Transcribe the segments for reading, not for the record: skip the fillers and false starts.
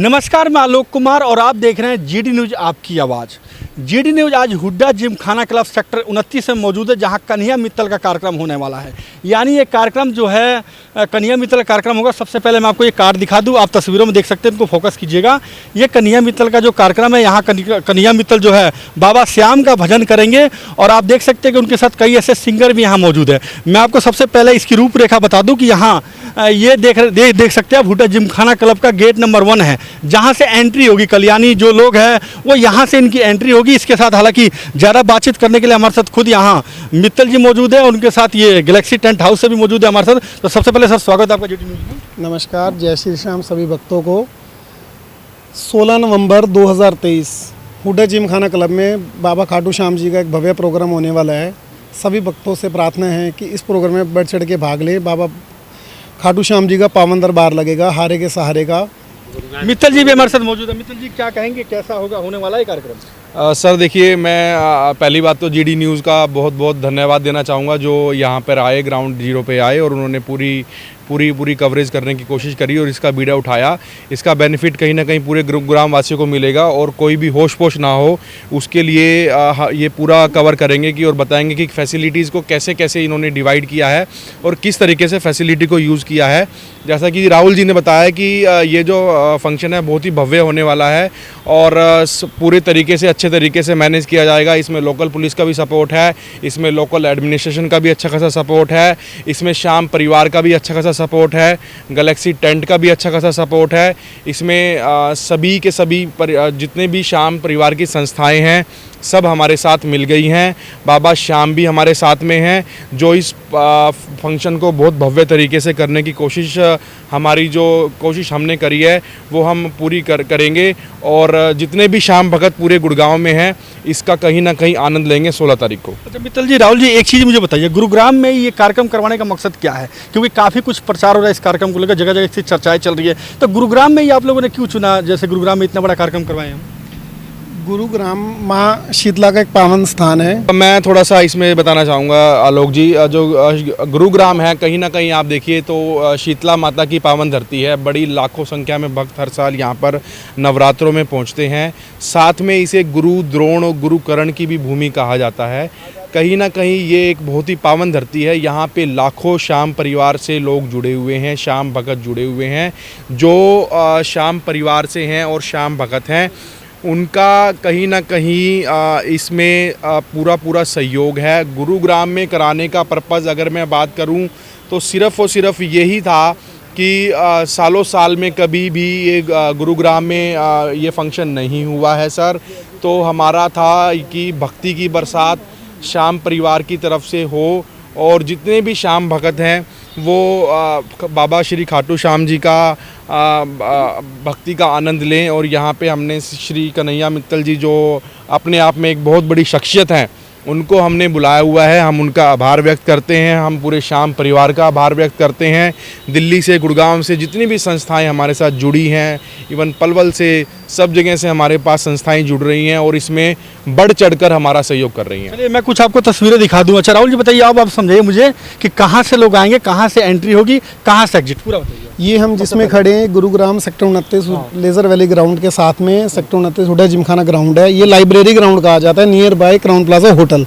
नमस्कार, मैं आलोक कुमार और आप देख रहे हैं जीडी न्यूज़ आपकी आवाज़। जीडी न्यूज़ आज हुड्डा जिमखाना क्लब सेक्टर 29 में मौजूद है, जहां कन्हैया मित्तल का कार्यक्रम होने वाला है। यानी ये कार्यक्रम जो है कन्हैया मित्तल का कार्यक्रम होगा। सबसे पहले मैं आपको ये कार्ड दिखा दूं, आप तस्वीरों में देख सकते हैं, इनको फोकस कीजिएगा। ये कन्हैया मित्तल का जो कार्यक्रम है, यहाँ कन्हैया मित्तल जो है बाबा श्याम का भजन करेंगे और आप देख सकते हैं कि उनके साथ कई ऐसे सिंगर भी यहाँ मौजूद है। मैं आपको सबसे पहले इसकी रूपरेखा बता दूँ कि यहाँ ये देख सकते हैं आप, हुड्डा जिमखाना क्लब का गेट नंबर 1 है, जहाँ से एंट्री होगी। कल्याणी जो लोग हैं वो यहाँ से इनकी एंट्री होगी। इसके साथ हालांकि ज़्यादा बातचीत करने के लिए हमारे साथ खुद यहाँ मित्तल जी मौजूद है, उनके साथ ये गैलेक्सी टेंट हाउस से भी मौजूद है हमारे साथ। तो सबसे पहले सर स्वागत है आपका जीडी न्यूज़ में। नमस्कार, जय श्री श्याम सभी भक्तों को। 16 नवंबर 2023 हुड्डा जिमखाना क्लब में बाबा खाटू श्याम जी का एक भव्य प्रोग्राम होने वाला है। सभी भक्तों से प्रार्थना है कि इस प्रोग्राम में बढ़ चढ़ के भाग लें। बाबा खाटू श्याम जी का पावन दरबार लगेगा, हारे के सहारे का। मित्तल जी भी हमारे साथ मौजूद है। मित्तल जी क्या कहेंगे, कैसा होगा, होने वाला है कार्यक्रम? सर देखिए, मैं पहली बात तो जीडी न्यूज़ का बहुत बहुत धन्यवाद देना चाहूँगा, जो यहाँ पर आए, ग्राउंड जीरो पे आए और उन्होंने पूरी कवरेज करने की कोशिश करी और इसका बीड़ा उठाया। इसका बेनिफिट कहीं ना कहीं पूरे ग्राम वासियों को मिलेगा और कोई भी होश पोश ना हो, उसके लिए ये पूरा कवर करेंगे कि और बताएंगे कि फैसिलिटीज़ को कैसे कैसे इन्होंने डिवाइड किया है और किस तरीके से फैसिलिटी को यूज़ किया है। जैसा कि राहुल जी ने बताया कि ये जो फंक्शन है बहुत ही भव्य होने वाला है और पूरे तरीके से अच्छे तरीके से मैनेज किया जाएगा। इसमें लोकल पुलिस का भी सपोर्ट है, इसमें लोकल एडमिनिस्ट्रेशन का भी अच्छा खासा सपोर्ट है, इसमें श्याम परिवार का भी अच्छा खासा सपोर्ट है, गैलेक्सी टेंट का भी अच्छा खासा सपोर्ट है। इसमें सभी के सभी जितने भी श्याम परिवार की संस्थाएं हैं सब हमारे साथ मिल गई हैं। बाबा श्याम भी हमारे साथ में हैं, जो इस फंक्शन को बहुत भव्य तरीके से करने की कोशिश, हमारी जो कोशिश हमने करी है वो हम पूरी करेंगे और जितने भी श्याम भगत पूरे गुड़गांव में हैं इसका कहीं ना कहीं आनंद लेंगे 16 तारीख को। अच्छा मित्तल जी, राहुल जी एक चीज़ मुझे बताइए, गुरुग्राम में ये कार्यक्रम करवाने का मकसद क्या है? क्योंकि काफ़ी कुछ प्रचार हो रहा है इस कार्यक्रम को लेकर, जगह जगह इसकी चर्चाएं चल रही है। तो गुरुग्राम में ही आप लोगों ने क्यों चुना, जैसे गुरुग्राम में इतना बड़ा कार्यक्रम करवाए हम? गुरुग्राम माँ शीतला का एक पावन स्थान है। मैं थोड़ा सा इसमें बताना चाहूँगा आलोक जी, जो गुरुग्राम है कहीं ना कहीं आप देखिए तो शीतला माता की पावन धरती है। बड़ी लाखों संख्या में भक्त हर साल यहाँ पर नवरात्रों में पहुँचते हैं। साथ में इसे गुरु द्रोण और गुरु कर्ण की भी भूमि कहा जाता है। कहीं ना कहीं ये एक बहुत ही पावन धरती है। यहाँ पे लाखों श्याम परिवार से लोग जुड़े हुए हैं, श्याम भगत जुड़े हुए हैं। जो श्याम परिवार से हैं और श्याम भगत हैं उनका कहीं ना कहीं इसमें पूरा सहयोग है। गुरुग्राम में कराने का पर्पज़ अगर मैं बात करूं तो सिर्फ़ और सिर्फ यही था कि सालों साल में कभी भी ये गुरुग्राम में ये फंक्शन नहीं हुआ है सर। तो हमारा था कि भक्ति की बरसात श्याम परिवार की तरफ से हो और जितने भी श्याम भगत हैं वो बाबा श्री खाटू श्याम जी का भक्ति का आनंद लें। और यहाँ पे हमने श्री कन्हैया मित्तल जी जो अपने आप में एक बहुत बड़ी शख्सियत हैं उनको हमने बुलाया हुआ है। हम उनका आभार व्यक्त करते हैं, हम पूरे श्याम परिवार का आभार व्यक्त करते हैं। दिल्ली से, गुड़गांव से जितनी भी संस्थाएं हमारे साथ जुड़ी हैं, इवन पलवल से, सब जगह से हमारे पास संस्थाएं जुड़ रही हैं और इसमें बढ़ चढ़कर हमारा सहयोग कर रही हैं। चलिए मैं कुछ आपको तस्वीरें दिखा दूँ। अच्छा राहुल जी बताइए, आप समझाइए मुझे कि कहाँ से लोग आएंगे, कहाँ से एंट्री होगी, कहाँ से एग्जिट, पूरा बताइए। ये हम जिसमें खड़े हैं Gurugram sector 29 Leisure Valley ground के साथ में सेक्टर 29 हुड्डा जिमखाना ग्राउंड है। ये लाइब्रेरी ग्राउंड कहा जाता है, near by Crowne Plaza hotel.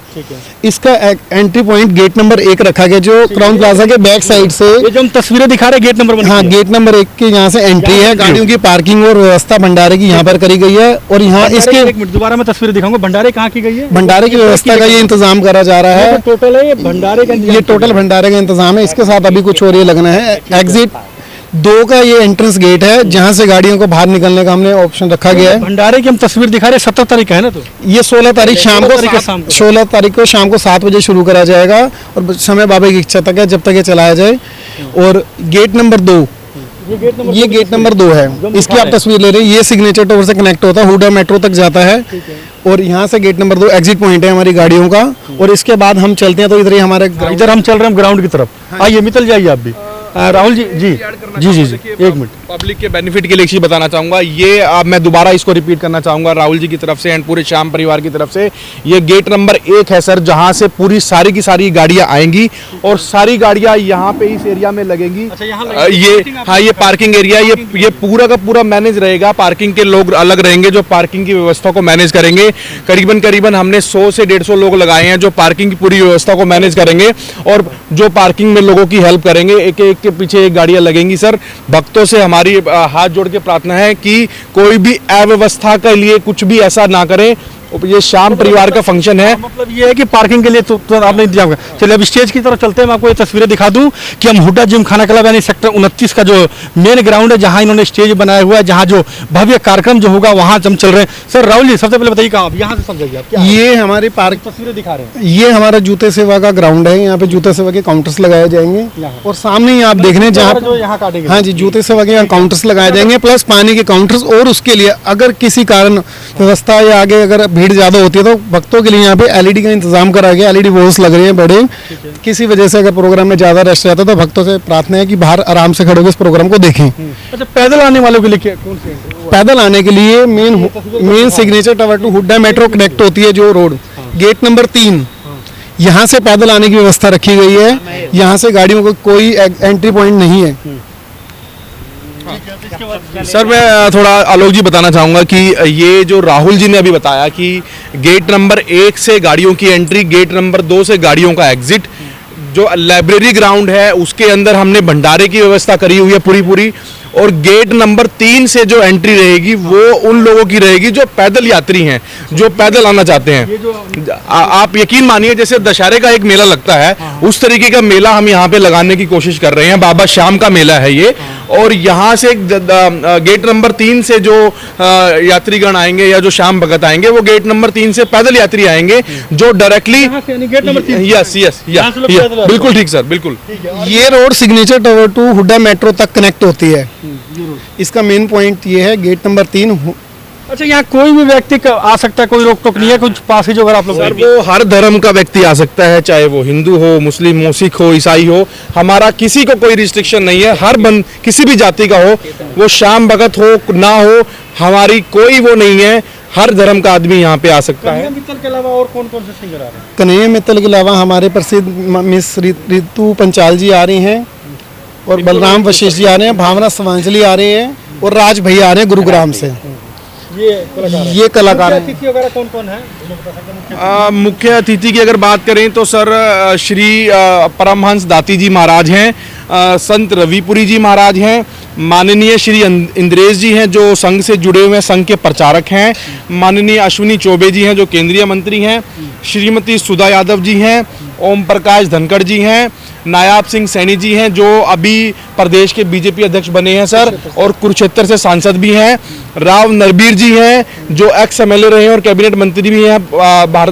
इसका एंट्री पॉइंट गेट नंबर 1 रखा गया, जो क्राउन प्लाजा के बैक साइड से, ये जो हम तस्वीरें दिखा रहे हैं गेट नंबर 1। हाँ, गेट नंबर 1 के यहाँ से एंट्री है। गाड़ियों की पार्किंग और व्यवस्था भंडारे की यहाँ पर करी गई है। और यहाँ इसके एक मिनट दोबारा मैं तस्वीरें दिखाऊंगा। भंडारे कहाँ की गई है? भंडारे की व्यवस्था का ये इंतजाम करा जा रहा है। टोटल है ये भंडारे का, ये टोटल भंडारे का इंतजाम है। इसके साथ अभी कुछ और ये लगना है। एग्जिट 2 का ये एंट्रेंस गेट है, जहां से गाड़ियों को बाहर निकलने का हमने ऑप्शन रखा गया है। भंडारे की हम तस्वीर दिखा रहे हैं, 17 तारीख का है ना? तो ये 16 तारीख शाम को 16 तारीख को शाम को 7 बजे शुरू करा जाएगा और समय बाबा की इच्छा तक है, जब तक ये चलाया जाए। और गेट नंबर 2, ये गेट नंबर 2 है। इसकी आप तस्वीर ले रहे हैं। ये सिग्नेचर टावर से कनेक्ट होता है, हुड्डा मेट्रो तक जाता है। और यहाँ से गेट नंबर 2 एग्जिट पॉइंट है हमारी गाड़ियों का। और इसके बाद हम चलते हैं तो इधर ही हमारे, इधर हम चल रहे हैं ग्राउंड की तरफ। आइए मित्तल जी, आइए आप भी। राहुल जी जी जी जी जी एक मिनट पब्लिक के बेनिफिट के लिए एक चीज़ बताना चाहूँगा, ये अब मैं दोबारा इसको रिपीट करना चाहूँगा राहुल जी की तरफ से एंड पूरे श्याम परिवार की तरफ से। ये गेट नंबर 1 है सर, जहाँ से पूरी सारी की सारी गाड़ियाँ आएंगी और सारी गाड़ियाँ यहाँ पे इस एरिया में लगेंगी। अच्छा, यहाँ ये पार्किंग एरिया, ये पूरा का पूरा मैनेज रहेगा। पार्किंग के लोग अलग रहेंगे जो पार्किंग की व्यवस्था को मैनेज करेंगे। करीबन हमने 100 से 150 लोग लगाए हैं जो पार्किंग की पूरी व्यवस्था को मैनेज करेंगे और जो पार्किंग में लोगों की हेल्प करेंगे। एक एक के पीछे एक गाड़ियां लगेंगी सर। भक्तों से हमारी हाथ जोड़ के प्रार्थना है कि कोई भी अव्यवस्था के लिए कुछ भी ऐसा ना करें। ये श्याम परिवार का फंक्शन है, मतलब ये है कि पार्किंग के लिए तो आपने इंतजाम किया। चलिए अब स्टेज की तरफ चलते हैं, मैं आपको ये तस्वीरें दिखा दूं कि हम हुड्डा जिम खाना क्लब यानी सेक्टर 29 का जो मेन ग्राउंड है जहां इन्होंने स्टेज बनाया हुआ है, जहां जो भव्य कार्यक्रम जो होगा वहां हम चल रहे हैं। सर राहुल जी सबसे पहले बताइए कहाँ आप यहाँ से समझाइए आप क्या ये हमारी पार्क तस्वीरें दिखा रहे हैं। ये हमारा जूते सेवा का ग्राउंड है। यहाँ पे जूते सेवा के काउंटर्स लगाए जाएंगे और सामने ही आप देख रहे हैं जो यहाँ जहाँ काटेंगे। हाँ जी, जूते सेवा के यहाँ काउंटर्स लगाए जाएंगे प्लस पानी के काउंटर्स। और उसके लिए अगर किसी कारण व्यवस्था या आगे अगर भीड़ ज्यादा होती है तो भक्तों के लिए यहाँ पे एलईडी का इंतजाम करा गया। एलईडी वॉल्स लग रहे हैं बड़े। किसी वजह से अगर प्रोग्राम में ज्यादा रश रहता है तो भक्तों से प्रार्थना है कि बाहर आराम से खड़े होकर इस प्रोग्राम को देखें। अच्छा, पैदल आने वालों के लिए कौन से? पैदल आने के लिए main signature tower to Huda metro connect होती है जो रोड, गेट नंबर 3, यहाँ से पैदल आने की व्यवस्था रखी गई है। यहाँ से गाड़ियों को कोई एंट्री पॉइंट नहीं है। सर मैं थोड़ा आलोक जी बताना चाहूँगा कि ये जो राहुल जी ने अभी बताया कि गेट नंबर 1 से गाड़ियों की एंट्री, गेट नंबर 2 से गाड़ियों का एग्जिट, जो लाइब्रेरी ग्राउंड है उसके अंदर हमने भंडारे की व्यवस्था करी हुई है पूरी। और गेट नंबर 3 से जो एंट्री रहेगी वो उन लोगों की रहेगी जो पैदल यात्री हैं, जो पैदल आना चाहते हैं। आप यकीन मानिए जैसे दशहरे का एक मेला लगता है उस तरीके का मेला हम यहाँ पे लगाने की कोशिश कर रहे हैं। बाबा श्याम का मेला है ये। और यहाँ से गेट नंबर 3 से जो यात्रीगण आएंगे या जो श्याम भगत आएंगे वो गेट नंबर 3 से पैदल यात्री आएंगे जो डायरेक्टली गेट नंबर 3 यस बिल्कुल ठीक सर, बिल्कुल। ये road signature tower to Huda metro तक कनेक्ट होती है। इसका मेन पॉइंट ये है गेट नंबर 3। अच्छा, यहाँ कोई भी व्यक्ति आ सकता है, कोई रोक टोक नहीं है? कुछ पास ही जो अगर आप लोग सर वो हर धर्म का व्यक्ति आ सकता है, चाहे वो हिंदू हो, मुस्लिम हो, सिख हो, ईसाई हो। हमारा किसी को कोई रिस्ट्रिक्शन नहीं है। हर किसी भी जाति का हो, वो श्याम भगत हो ना हो, हमारी कोई वो नहीं है। हर धर्म का आदमी यहाँ पे आ सकता है। कन्हैया मित्तल के अलावा और कौन कौन से सिंगर आ रहे हैं? कन्हैया मित्तल के अलावा हमारे प्रसिद्ध मिस रितु पंचाल जी आ रही हैं और बलराम वशिष्ठ जी आ रहे हैं, भावना स्वांजलि आ रहे हैं और राज भैया आ रहे हैं गुरुग्राम से। ये कलाकार हैं। अतिथि वगैरह कौन कौन है? मुख्य अतिथि की अगर बात करें तो सर श्री परमहंस दाती जी महाराज हैं, संत रविपुरी जी महाराज हैं, माननीय श्री इंद्रेश जी हैं जो संघ से जुड़े हुए हैं, संघ के प्रचारक हैं, माननीय अश्विनी चौबे जी हैं जो केंद्रीय मंत्री हैं, श्रीमती सुधा यादव जी हैं, ओम प्रकाश धनखड़ जी हैं, नायाब सिंह सैनी जी हैं जो अभी प्रदेश के बीजेपी अध्यक्ष बने हैं सर और कुरुक्षेत्र से सांसद भी हैं, राव नरबीर जी हैं जो एक्स एमएलए रहे हैं और कैबिनेट मंत्री भी हैं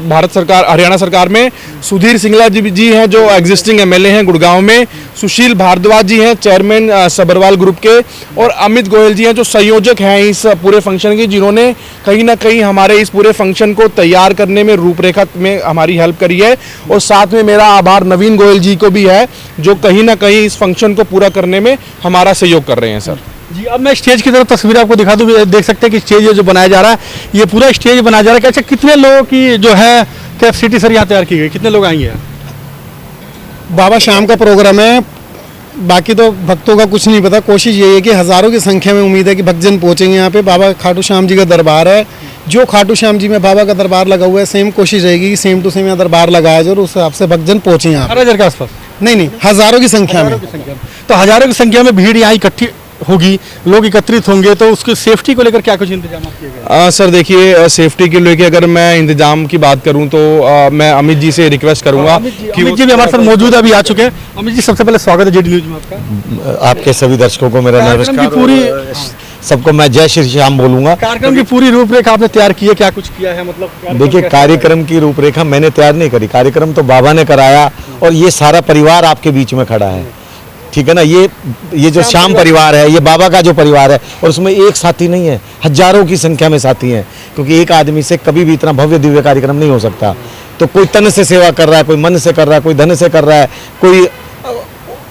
भारत सरकार हरियाणा सरकार में, सुधीर सिंगला जी हैं जो एग्जिस्टिंग एमएलए हैं गुड़गांव में, सुशील भारद्वाज जी हैं चेयरमैन सबरवाल ग्रुप के, और अमित गोयल जी हैं जो संयोजक हैं इस पूरे फंक्शन के, जिन्होंने कहीं ना कहीं हमारे इस पूरे फंक्शन को तैयार करने में, रूपरेखा में हमारी हेल्प करी है। और साथ में मेरा आभार नवीन गोयल जी को भी है जो कहीं ना कहीं इस फंक्शन को पूरा करने में हमारा सहयोग कर रहे हैं सर। जी, अब मैं स्टेज की तरफ तस्वीर आपको दिखा दूं। देख सकते हैं कि स्टेज जो बनाया जा रहा है, ये पूरा स्टेज बनाया जा रहा है। अच्छा, कितने लोगों की जो है कैपेसिटी सर यहाँ तैयार की गई? कितने लोग आएंगे? बाबा श्याम का प्रोग्राम है, बाकी तो भक्तों का कुछ नहीं पता। कोशिश यही है कि हज़ारों की संख्या में उम्मीद है कि भक्तजन पहुँचेंगे यहाँ पे। बाबा खाटू श्याम जी का दरबार है, जो खाटू श्याम जी में बाबा का दरबार लगा हुआ है, सेम कोशिश रहेगी कि सेम टू सेम यहाँ दरबार लगाया जाए और उस हिसाब से भक्तजन पहुँचे यहाँ। 18,000 के आसपास? नहीं, हज़ारों की संख्या में। तो हज़ारों की संख्या में भीड़ यहाँ इकट्ठी होगी, लोग एकत्रित होंगे, तो उसकी सेफ्टी को लेकर क्या कुछ इंतजाम किए गए? सर देखिए, सेफ्टी के लेके अगर मैं इंतजाम की बात करूं तो मैं अमित जी से रिक्वेस्ट करूंगा कि अमित जी भी हमारे साथ मौजूद अभी आ चुके हैं। अमित जी, सबसे पहले स्वागत है जेडी न्यूज में आपका। आपके सभी दर्शकों को मेरा नमस्कार। पूरी सबको मैं जय श्री श्याम बोलूंगा। कार्यक्रम की पूरी रूपरेखा आपने तैयार की है, क्या कुछ किया है? मतलब देखिए, कार्यक्रम की रूपरेखा मैंने तैयार नहीं करी, कार्यक्रम तो बाबा ने कराया और ये सारा परिवार आपके बीच में खड़ा है, ठीक है ना। ये जो श्याम परिवार है, ये बाबा का जो परिवार है, और उसमें एक साथी नहीं है, हजारों की संख्या में साथी हैं, क्योंकि एक आदमी से कभी भी इतना भव्य दिव्य कार्यक्रम नहीं हो सकता। तो कोई तन से सेवा कर रहा है, कोई मन से कर रहा है, कोई धन से कर रहा है, कोई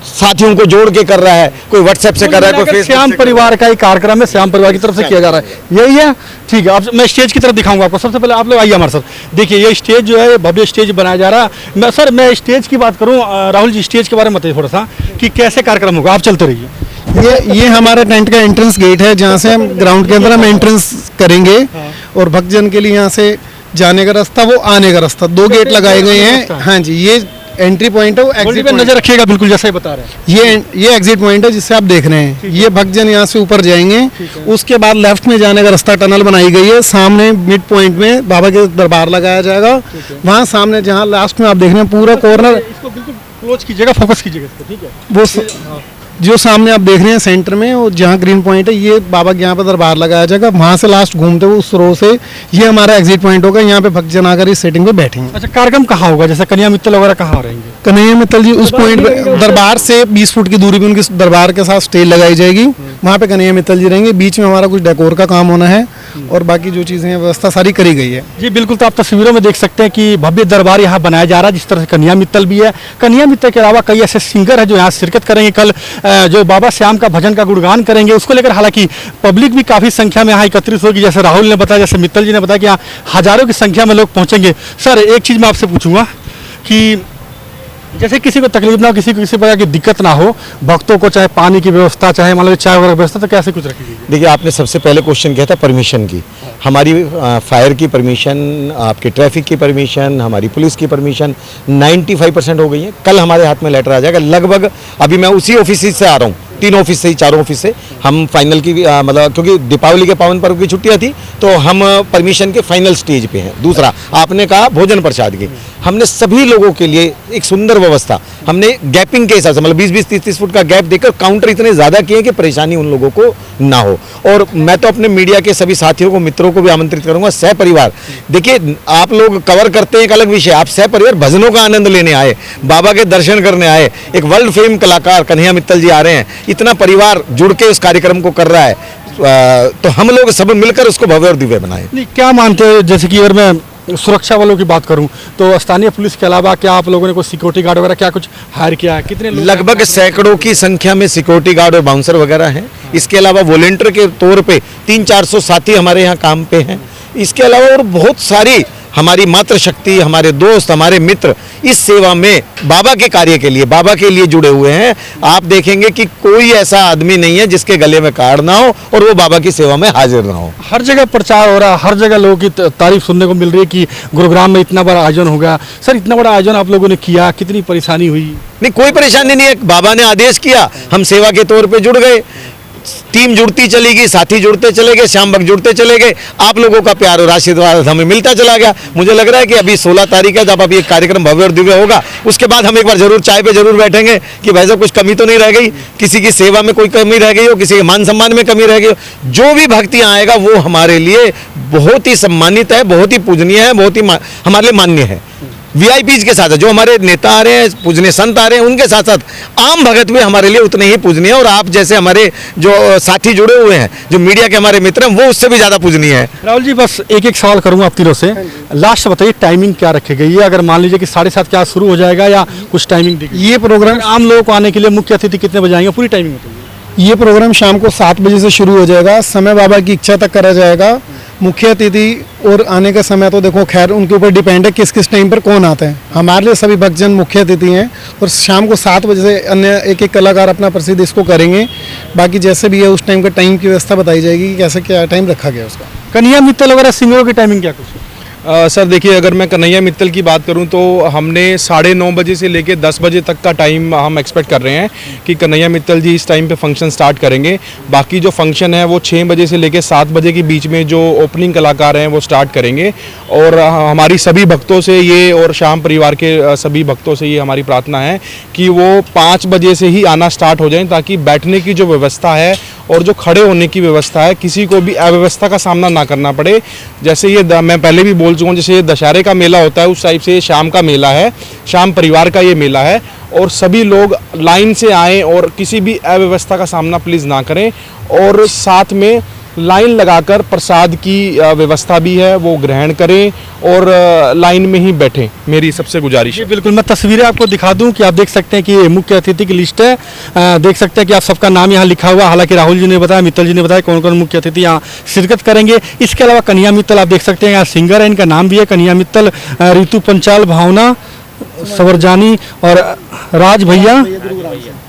साथियों को जोड़ के कर रहा है, कोई व्हाट्सएप से कर रहा है, कोई फेसबुक श्याम से कर रहा है। परिवार का ही कार्यक्रम है, श्याम परिवार की तरफ से किया जा रहा है, यही है। ठीक है, अब मैं स्टेज की तरफ दिखाऊंगा आपको। सबसे पहले आप लोग आइए हमारे साथ। देखिए ये स्टेज जो है, ये भव्य स्टेज बनाया जा रहा है। मैं स्टेज की बात करूँ, राहुल जी स्टेज के बारे में बताइए थोड़ा सा कि कैसे कार्यक्रम होगा। आप चलते रहिए। ये हमारा टेंट का एंट्रेंस गेट है, जहाँ से हम ग्राउंड के अंदर हम एंट्रेंस करेंगे, और भक्तजन के लिए यहाँ से जाने का रास्ता, वो आने का रास्ता, 2 गेट लगाए गए हैं। हाँ जी, ये एंट्री पॉइंट है, वो एग्जिट पे नजर रखिएगा, बिल्कुल जैसा ही बता रहे हैं। ये एग्जिट पॉइंट है जिससे आप देख रहे हैं। ये भक्तजन यहाँ से ऊपर जाएंगे, उसके बाद लेफ्ट में जाने का रास्ता, टनल बनाई गई है। सामने मिड पॉइंट में बाबा के दरबार लगाया जाएगा। वहाँ सामने जहाँ लास्ट में आप देख रहे हैं पूरा कॉर्नर, इसको बिल्कुल क्लोज कीजिएगा, फोकस कीजिएगा इसको, ठीक है। वो जो सामने आप देख रहे हैं सेंटर में, और जहाँ ग्रीन पॉइंट है, ये बाबा के यहाँ पर दरबार लगाया जाएगा। वहाँ से लास्ट घूमते हुए उस रो से ये हमारा एग्जिट पॉइंट होगा। यहाँ पे भक्तजन आकर इस सेटिंग पे बैठेंगे। अच्छा, कार्यक्रम कहाँ होगा? जैसे कन्या मित्तल वगैरह कहाँ रहेंगे? कन्हैया मित्तल जी उस पॉइंट पे, दरबार से 20 फुट की दूरी पे उनके दरबार के साथ स्टेज लगाई जाएगी। वहाँ पे कन्हैया मित्तल जी रहेंगे। बीच में हमारा कुछ डेकोर का काम होना है, और बाकी जो चीज़ें हैं व्यवस्था सारी करी गई है। जी बिल्कुल, तो आप तस्वीरों में देख सकते हैं कि भव्य दरबार यहाँ बनाया जा रहा है। जिस तरह से कन्या मित्तल भी है, कन्या मित्तल के अलावा कई ऐसे सिंगर हैं जो यहाँ शिरकत करेंगे। कल जो बाबा श्याम का भजन का गुणगान करेंगे, उसको लेकर हालांकि पब्लिक भी काफ़ी संख्या में यहाँ एकत्रित होगी। जैसे राहुल ने बताया, जैसे मित्तल जी ने बताया कि यहाँ हजारों की संख्या में लोग पहुँचेंगे। सर एक चीज़ मैं आपसे पूछूंगा कि जैसे किसी को तकलीफ ना हो, किसी को किसी प्रकार की दिक्कत ना हो, भक्तों को चाहे पानी की व्यवस्था, चाहे मान लो चाय वगैरह व्यवस्था, तो कैसे कुछ रखी गई? देखिए, आपने सबसे पहले क्वेश्चन किया था परमिशन की। हमारी फायर की परमिशन, आपके ट्रैफिक की परमिशन, हमारी पुलिस की परमिशन 95% हो गई है। कल हमारे हाथ में लेटर आ जाएगा लगभग। अभी मैं उसी ऑफिस से आ रहा हूँ, 3 ऑफिस से ही, 4 ऑफिस से हम फाइनल की मतलब, क्योंकि दीपावली के पावन पर्व की छुट्टियां थी, तो हम परमिशन के फाइनल स्टेज पे हैं। दूसरा, आपने कहा भोजन प्रसाद की, हमने सभी लोगों के लिए एक सुंदर व्यवस्था, हमने गैपिंग के हिसाब से, मतलब 20-20, 30-30 फुट का गैप देकर काउंटर इतने ज़्यादा किए कि परेशानी उन लोगों को ना हो। और मैं तो अपने मीडिया के सभी साथियों को, मित्रों को भी आमंत्रित करूंगा, सह परिवार, देखिए आप लोग कवर करते हैं एक अलग विषय, आप सह परिवार भजनों का आनंद लेने आए, बाबा के दर्शन करने आए, एक वर्ल्ड फेम कलाकार कन्हैया मित्तल जी आ रहे हैं, इतना परिवार जुड़ के इस कार्यक्रम को कर रहा है, तो हम लोग सब मिलकर उसको भव्य और दिव्य बनाए। नहीं, क्या मानते हैं, जैसे कि अगर मैं सुरक्षा वालों की बात करूं, तो स्थानीय पुलिस के अलावा क्या आप लोगों ने कोई सिक्योरिटी गार्ड वगैरह क्या कुछ हायर किया है? कितने लोग? लगभग सैकड़ों की संख्या में सिक्योरिटी गार्ड और बाउंसर वगैरह हैं। इसके अलावा वॉलेंटियर के तौर पे 300-400 साथी हमारे यहाँ काम पे हैं। इसके अलावा और बहुत सारी हमारी मातृशक्ति, हमारे दोस्त, हमारे मित्र इस सेवा में बाबा के कार्य के लिए, बाबा के लिए जुड़े हुए हैं। आप देखेंगे कि कोई ऐसा आदमी नहीं है जिसके गले में कार्ड ना हो और वो बाबा की सेवा में हाजिर ना हो। हर जगह प्रचार हो रहा है, हर जगह लोगों की तारीफ सुनने को मिल रही है कि गुरुग्राम में इतना बड़ा आयोजन होगा। सर इतना बड़ा आयोजन आप लोगों ने किया, कितनी परेशानी हुई? नहीं, कोई परेशानी नहीं है। बाबा ने आदेश किया, हम सेवा के तौर पे जुड़ गए, टीम जुड़ती चली गई, साथी जुड़ते चले गए, श्याम भक्त जुड़ते चले गए, आप लोगों का प्यार और आशीर्वाद हमें मिलता चला गया। मुझे लग रहा है कि अभी 16 तारीख है, जब अभी एक कार्यक्रम भव्य और दिव्य होगा, उसके बाद हम एक बार जरूर चाय पे जरूर बैठेंगे कि भाई साहब कुछ कमी तो नहीं रह गई, किसी की सेवा में कोई कमी रह गई हो, किसी के मान सम्मान में कमी रह गई हो। जो भी भक्ति आएगा वो हमारे लिए बहुत ही सम्मानित है, बहुत ही पूजनीय है, बहुत ही हमारे लिए मान्य है। वीआईपीज के साथ जो हमारे नेता आ रहे हैं, पूजनीय संत आ रहे हैं, उनके साथ साथ आम भगत भी हमारे लिए उतने ही पूजनीय है। और आप जैसे हमारे जो साथी जुड़े हुए हैं, जो मीडिया के हमारे मित्र हैं, वो उससे भी ज़्यादा पूजनीय है। राहुल जी बस एक एक सवाल करूंगा आप तीनों से। लास्ट बताइए टाइमिंग क्या रखी गई है? अगर मान लीजिए कि 7:30 क्या शुरू हो जाएगा या कुछ टाइमिंग दी गई? ये प्रोग्राम आम लोगों को आने के लिए मुख्य अतिथि कितने बजे आएंगे? पूरी टाइमिंग बताइए। ये प्रोग्राम शाम को 7 बजे से शुरू हो जाएगा। समय बाबा की इच्छा तक करा जाएगा। मुख्य अतिथि और आने का समय तो देखो खैर उनके ऊपर डिपेंड है किस किस टाइम पर कौन आता है। हमारे लिए सभी भक्तजन मुख्य अतिथि हैं और शाम को 7 बजे से अन्य एक एक कलाकार अपना प्रसिद्ध इसको करेंगे। बाकी जैसे भी है उस टाइम का टाइम की व्यवस्था बताई जाएगी कि कैसे क्या टाइम रखा गया उसका। कन्हैया मित्तल वगैरह सिंगरों की टाइमिंग क्या कुछ है? सर देखिए, अगर मैं कन्हैया मित्तल की बात करूं तो हमने 9:30 बजे से लेकर 10 बजे तक का टाइम हम एक्सपेक्ट कर रहे हैं कि कन्हैया मित्तल जी इस टाइम पे फंक्शन स्टार्ट करेंगे। बाकी जो फंक्शन है वो 6 बजे से लेकर 7 बजे के बीच में जो ओपनिंग कलाकार हैं वो स्टार्ट करेंगे। और हमारी सभी भक्तों से ये, और श्याम परिवार के सभी भक्तों से ये हमारी प्रार्थना है कि वो 5 बजे से ही आना स्टार्ट हो जाएं, ताकि बैठने की जो व्यवस्था है और जो खड़े होने की व्यवस्था है, किसी को भी अव्यवस्था का सामना ना करना पड़े। जैसे ये मैं पहले भी बोल चुका हूँ, जैसे दशहरे का मेला होता है उस टाइप से शाम का मेला है, श्याम परिवार का ये मेला है। और सभी लोग लाइन से आएँ और किसी भी अव्यवस्था का सामना प्लीज़ ना करें। और साथ में लाइन लगाकर प्रसाद की व्यवस्था भी है, वो ग्रहण करें और लाइन में ही बैठें, मेरी सबसे गुजारिश जी है। बिल्कुल, मैं तस्वीरें आपको दिखा दूं कि आप देख सकते हैं कि ये मुख्य अतिथि की लिस्ट है। देख सकते हैं कि आप सबका नाम यहाँ लिखा हुआ है। हालांकि राहुल जी ने बताया, मित्तल जी ने बताया कौन कौन मुख्य अतिथि यहाँ शिरकत करेंगे। इसके अलावा कन्हैया मित्तल आप देख सकते हैं यहाँ सिंगर है, इनका नाम भी है कन्हैया मित्तल, ऋतु पंचाल, भावना सवरजानी और राज भैया,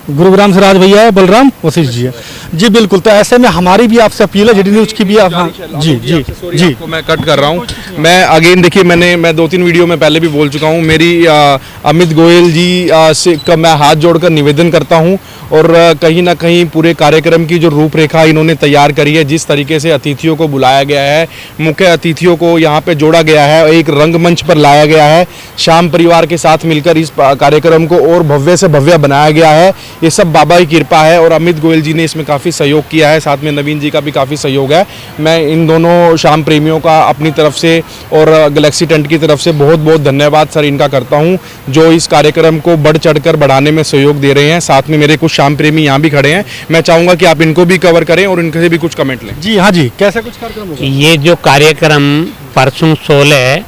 गुरुग्राम से राज भैया है, बलराम वशिष्ठ जी है। जी बिल्कुल, तो ऐसे में हमारी भी आपसे अपील है, जीडी न्यूज की भी आप, हाँ जी जी जी आपको मैं कट कर रहा हूँ। मैं अगेन देखिए, मैं 2-3 वीडियो में पहले भी बोल चुका हूँ, मेरी अमित गोयल जी से मैं हाथ जोड़कर निवेदन करता हूँ और कहीं ना कहीं पूरे कार्यक्रम की जो रूपरेखा इन्होंने तैयार करी है, जिस तरीके से अतिथियों को बुलाया गया है, मुख्य अतिथियों को यहाँ पे जोड़ा गया है, एक रंगमंच पर लाया गया है, श्याम परिवार के साथ मिलकर इस कार्यक्रम को और भव्य से भव्य बनाया गया है, ये सब बाबा की कृपा है। और अमित गोयल जी ने इसमें काफ़ी सहयोग किया है, साथ में नवीन जी का भी काफ़ी सहयोग है। मैं इन दोनों श्याम प्रेमियों का अपनी तरफ से और गैलेक्सी टेंट की तरफ से बहुत बहुत धन्यवाद सर इनका करता हूँ, जो इस कार्यक्रम को बढ़ चढ़कर बढ़ाने में सहयोग दे रहे हैं। साथ में मेरे कुछ श्याम प्रेमी यहाँ भी खड़े हैं, मैं चाहूँगा कि आप इनको भी कवर करें और इनसे भी कुछ कमेंट लें। जी हाँ जी, कैसा कुछ कार्यक्रम होगा? ये जो कार्यक्रम परसों 16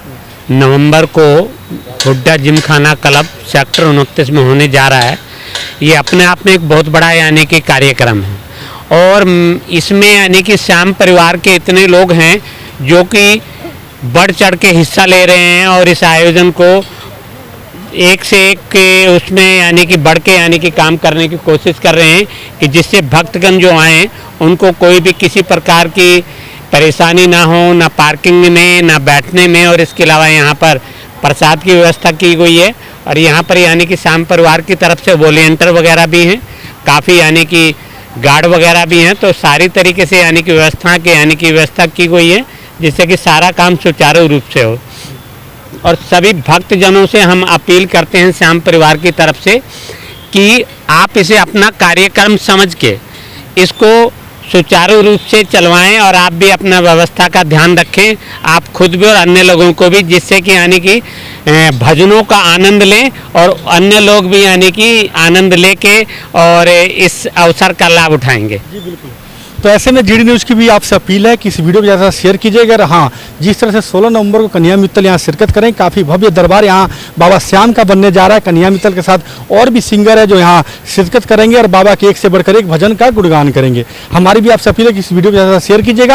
नवंबर को हुड्डा जिमखाना क्लब सेक्टर 29 में होने जा रहा है, ये अपने आप में एक बहुत बड़ा यानी कि कार्यक्रम है और इसमें यानी कि श्याम परिवार के इतने लोग हैं जो कि बढ़ चढ़ के हिस्सा ले रहे हैं और इस आयोजन को एक से एक के उसमें यानी कि बढ़ के यानी कि काम करने की कोशिश कर रहे हैं कि जिससे भक्तगण जो आएँ उनको कोई भी किसी प्रकार की परेशानी ना हो, ना पार्किंग में, ना बैठने में। और इसके अलावा यहाँ पर प्रसाद की व्यवस्था की गई है और यहाँ पर यानी कि श्याम परिवार की तरफ से वॉलेंटियर वगैरह भी हैं, काफ़ी यानी कि गार्ड वगैरह भी हैं, तो सारी तरीके से यानी कि व्यवस्था की गई है जिससे कि सारा काम सुचारू रूप से हो। और सभी भक्तजनों से हम अपील करते हैं श्याम परिवार की तरफ से कि आप इसे अपना कार्यक्रम समझ के इसको सुचारू रूप से चलवाएं और आप भी अपना व्यवस्था का ध्यान रखें, आप खुद भी और अन्य लोगों को भी, जिससे कि यानी कि भजनों का आनंद लें और अन्य लोग भी यानी कि आनंद लेके और इस अवसर का लाभ उठाएंगे। जी बिल्कुल, तो ऐसे में जीडी न्यूज़ की भी आपसे अपील है कि इस वीडियो को ज़्यादा शेयर कीजिएगा। और हाँ, जिस तरह से 16 नवंबर को कन्हैया मित्तल यहाँ शिरकत करें, काफ़ी भव्य दरबार यहाँ बाबा श्याम का बनने जा रहा है। कन्हैया मित्तल के साथ और भी सिंगर है जो यहाँ शिरकत करेंगे और बाबा के एक से बढ़कर एक भजन का गुणगान करेंगे। हमारी भी आपसे अपील है कि इस वीडियो को ज़्यादा शेयर कीजिएगा।